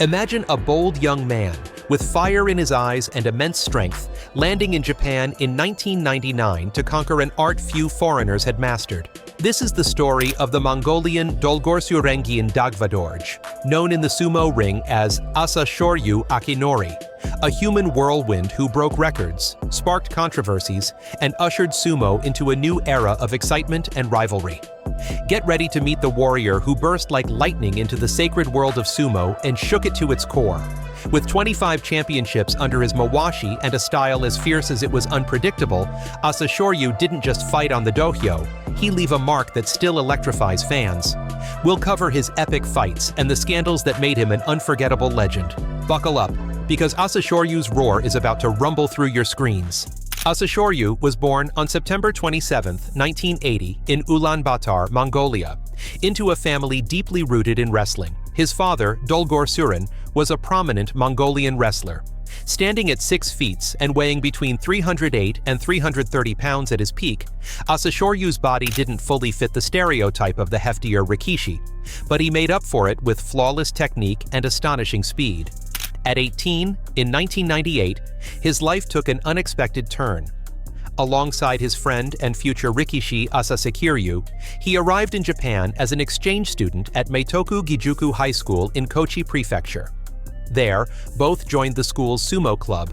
Imagine a bold young man with fire in his eyes and immense strength landing in Japan in 1999 to conquer an art few foreigners had mastered. This is the story of the Mongolian Dolgorsurengian Dagvadorj, known in the sumo ring as Asashoryu Akinori, a human whirlwind who broke records, sparked controversies, and ushered sumo into a new era of excitement and rivalry. Get ready to meet the warrior who burst like lightning into the sacred world of sumo and shook it to its core. With 25 championships under his mawashi and a style as fierce as it was unpredictable, Asashoryu didn't just fight on the dohyo, he leave a mark that still electrifies fans. We'll cover his epic fights and the scandals that made him an unforgettable legend. Buckle up, because Asashoryu's roar is about to rumble through your screens. Asashoryu was born on September 27, 1980 in Ulaanbaatar, Mongolia, into a family deeply rooted in wrestling. His father, Dolgorsuren, was a prominent Mongolian wrestler. Standing at 6 feet and weighing between 308 and 330 pounds at his peak, Asashoryu's body didn't fully fit the stereotype of the heftier Rikishi, but he made up for it with flawless technique and astonishing speed. At 18, in 1998, his life took an unexpected turn. Alongside his friend and future Rikishi Asashoryu, he arrived in Japan as an exchange student at Meitoku Gijuku High School in Kochi Prefecture. There, both joined the school's sumo club,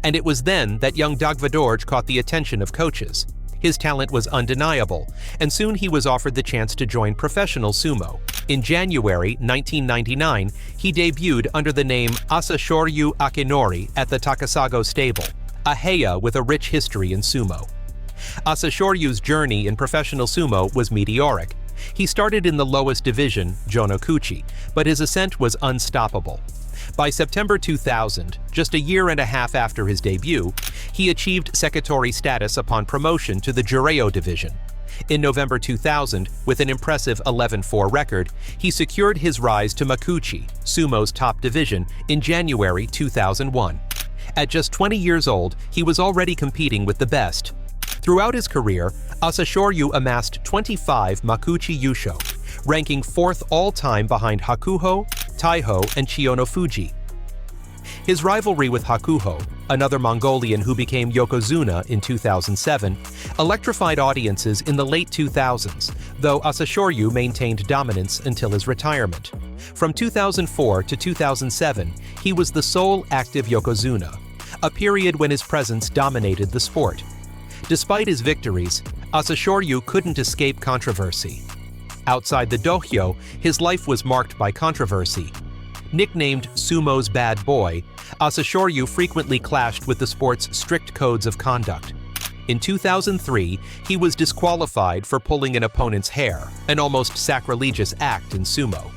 and it was then that young Dagvadorj caught the attention of coaches. His talent was undeniable, and soon he was offered the chance to join professional sumo. In January 1999, he debuted under the name Asashoryu Akinori at the Takasago stable, a heiau with a rich history in sumo. Asashoryu's journey in professional sumo was meteoric. He started in the lowest division, Jonokuchi, but his ascent was unstoppable. By September 2000, just a year and a half after his debut, he achieved Sekitori status upon promotion to the Jureo division. In November 2000, with an impressive 11-4 record, he secured his rise to Makuuchi, sumo's top division, in January 2001. At just 20 years old, he was already competing with the best. Throughout his career, Asashoryu amassed 25 Makuuchi Yusho, ranking 4th all-time behind Hakuho, Taiho, and Chiyonofuji. His rivalry with Hakuho, another Mongolian who became Yokozuna in 2007, electrified audiences in the late 2000s, though Asashoryu maintained dominance until his retirement. From 2004 to 2007, he was the sole active Yokozuna, a period when his presence dominated the sport. Despite his victories, Asashoryu couldn't escape controversy. Outside the dohyo, his life was marked by controversy. Nicknamed Sumo's bad boy, Asashoryu frequently clashed with the sport's strict codes of conduct. In 2003, he was disqualified for pulling an opponent's hair, an almost sacrilegious act in sumo.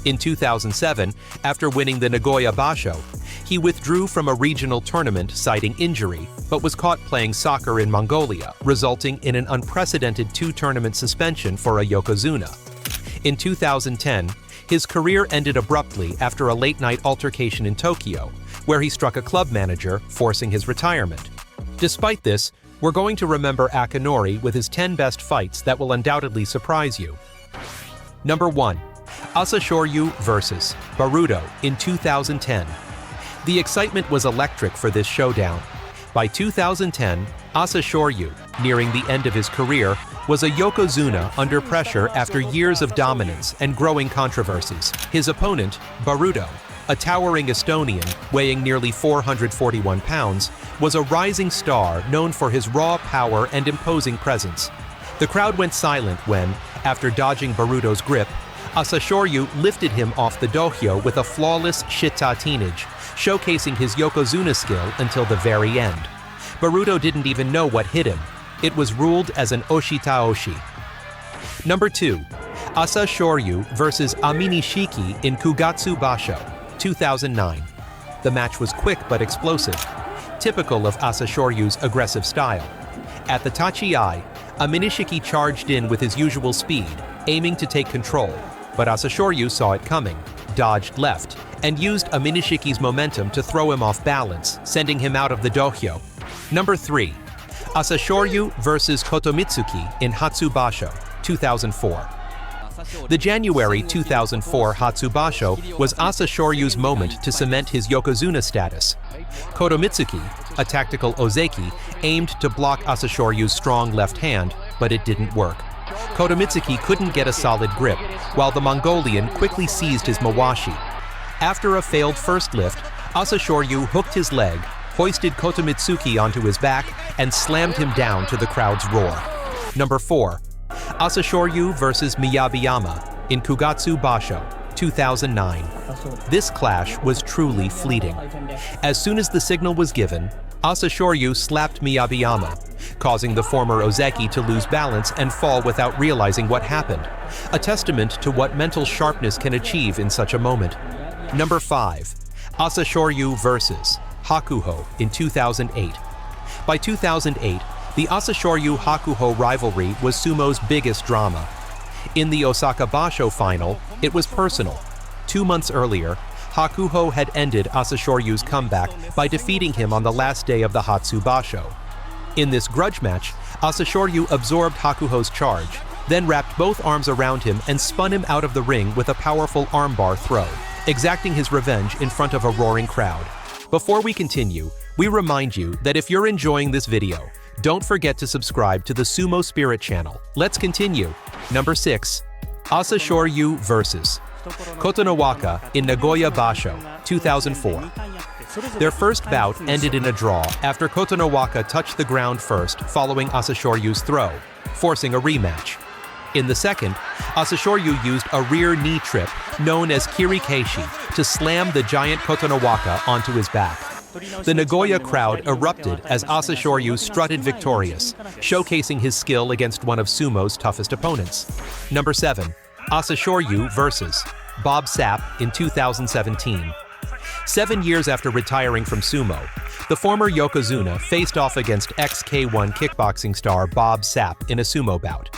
In 2007, after winning the Nagoya Basho, he withdrew from a regional tournament citing injury, but was caught playing soccer in Mongolia, resulting in an unprecedented 2-tournament suspension for a Yokozuna. In 2010, his career ended abruptly after a late-night altercation in Tokyo, where he struck a club manager, forcing his retirement. Despite this, we're going to remember Akinori with his 10 best fights that will undoubtedly surprise you. Number 1. Asashoryu vs. Baruto in 2010. The excitement was electric for this showdown. By 2010, Asashoryu, nearing the end of his career, was a Yokozuna under pressure after years of dominance and growing controversies. His opponent, Baruto, a towering Estonian weighing nearly 441 pounds, was a rising star known for his raw power and imposing presence. The crowd went silent when, after dodging Baruto's grip, Asashoryu lifted him off the dohyo with a flawless shita teenage, showcasing his Yokozuna skill until the very end. Baruto didn't even know what hit him. It was ruled as an oshitaoshi. Number 2. Asashoryu vs. Aminishiki in Kugatsu Basho, 2009. The match was quick but explosive, typical of Asashoryu's aggressive style. At the tachi-ai, Aminishiki charged in with his usual speed, aiming to take control, but Asashoryu saw it coming, dodged left, and used Aminishiki's momentum to throw him off balance, sending him out of the dohyo. Number 3. Asashoryu vs. Kotomitsuki in Hatsubasho, 2004. The January 2004 Hatsubasho was Asashoryu's moment to cement his Yokozuna status. Kotomitsuki, a tactical ozeki, aimed to block Asashoryu's strong left hand, but it didn't work. Kotomitsuki couldn't get a solid grip, while the Mongolian quickly seized his mawashi. After a failed first lift, Asashoryu hooked his leg, hoisted Kotomitsuki onto his back, and slammed him down to the crowd's roar. Number 4. Asashoryu vs. Miyabiyama in Kugatsu Basho, 2009. This clash was truly fleeting. As soon as the signal was given, Asashoryu slapped Miyabiyama, causing the former ozeki to lose balance and fall without realizing what happened, a testament to what mental sharpness can achieve in such a moment. Number 5. Asashoryu vs. Hakuho in 2008. By 2008, the Asashoryu-Hakuho rivalry was sumo's biggest drama. In the Osaka Basho final, it was personal. 2 months earlier, Hakuho had ended Asashoryu's comeback by defeating him on the last day of the Hatsu Basho. In this grudge match, Asashoryu absorbed Hakuho's charge, then wrapped both arms around him and spun him out of the ring with a powerful armbar throw, exacting his revenge in front of a roaring crowd. Before we continue, we remind you that if you're enjoying this video, don't forget to subscribe to the Sumo Spirit channel. Let's continue. Number 6. Asashoryu vs. Kotonowaka in Nagoya Basho, 2004. Their first bout ended in a draw after Kotonowaka touched the ground first following Asashoryu's throw, forcing a rematch. In the second, Asashoryu used a rear knee trip known as kirikeshi to slam the giant Kotonowaka onto his back. The Nagoya crowd erupted as Asashoryu strutted victorious, showcasing his skill against one of sumo's toughest opponents. Number 7. Asashoryu vs. Bob Sapp in 2017. 7 years after retiring from sumo, the former Yokozuna faced off against ex-K1 kickboxing star Bob Sapp in a sumo bout.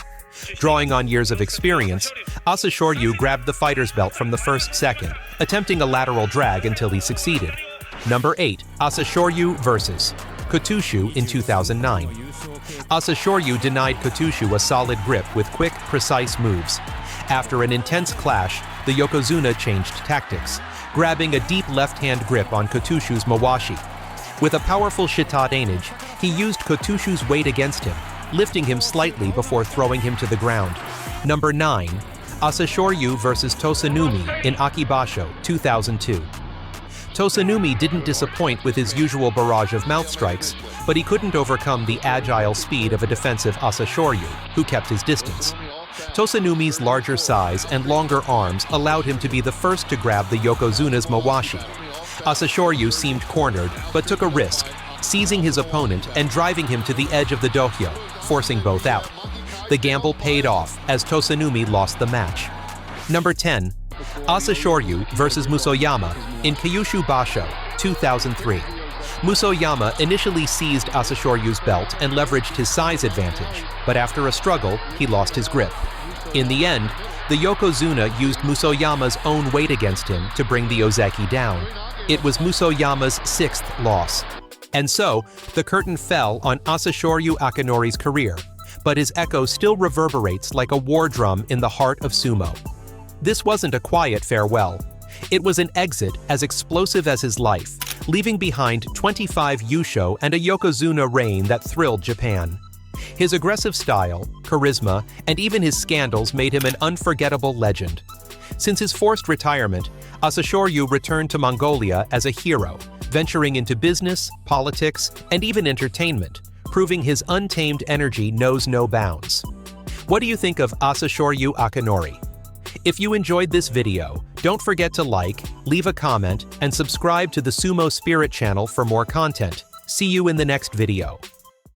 Drawing on years of experience, Asashoryu grabbed the fighter's belt from the first second, attempting a lateral drag until he succeeded. Number 8. Asashoryu vs. Kotushu in 2009. Asashoryu denied Kotushu a solid grip with quick, precise moves. After an intense clash, the Yokozuna changed tactics, grabbing a deep left-hand grip on Kotushu's mawashi. With a powerful shitatenage, he used Kotushu's weight against him, lifting him slightly before throwing him to the ground. Number 9. Asashoryu vs. Tosanumi in Akibasho, 2002. Tosanumi didn't disappoint with his usual barrage of mouth strikes, but he couldn't overcome the agile speed of a defensive Asashoryu, who kept his distance. Tosanumi's larger size and longer arms allowed him to be the first to grab the Yokozuna's mawashi. Asashoryu seemed cornered, but took a risk, seizing his opponent and driving him to the edge of the dohyo, forcing both out. The gamble paid off as Tosanumi lost the match. Number 10. Asashoryu vs. Musoyama in Kyushu Basho, 2003. Musoyama initially seized Asashoryu's belt and leveraged his size advantage, but after a struggle, he lost his grip. In the end, the Yokozuna used Musoyama's own weight against him to bring the ozeki down. It was Musoyama's 6th loss. And so, the curtain fell on Asashoryu Akinori's career, but his echo still reverberates like a war drum in the heart of sumo. This wasn't a quiet farewell. It was an exit as explosive as his life, leaving behind 25 Yusho and a Yokozuna reign that thrilled Japan. His aggressive style, charisma, and even his scandals made him an unforgettable legend. Since his forced retirement, Asashoryu returned to Mongolia as a hero, venturing into business, politics, and even entertainment, proving his untamed energy knows no bounds. What do you think of Asashoryu Akinori? If you enjoyed this video, don't forget to like, leave a comment, and subscribe to the Sumo Spirit channel for more content. See you in the next video.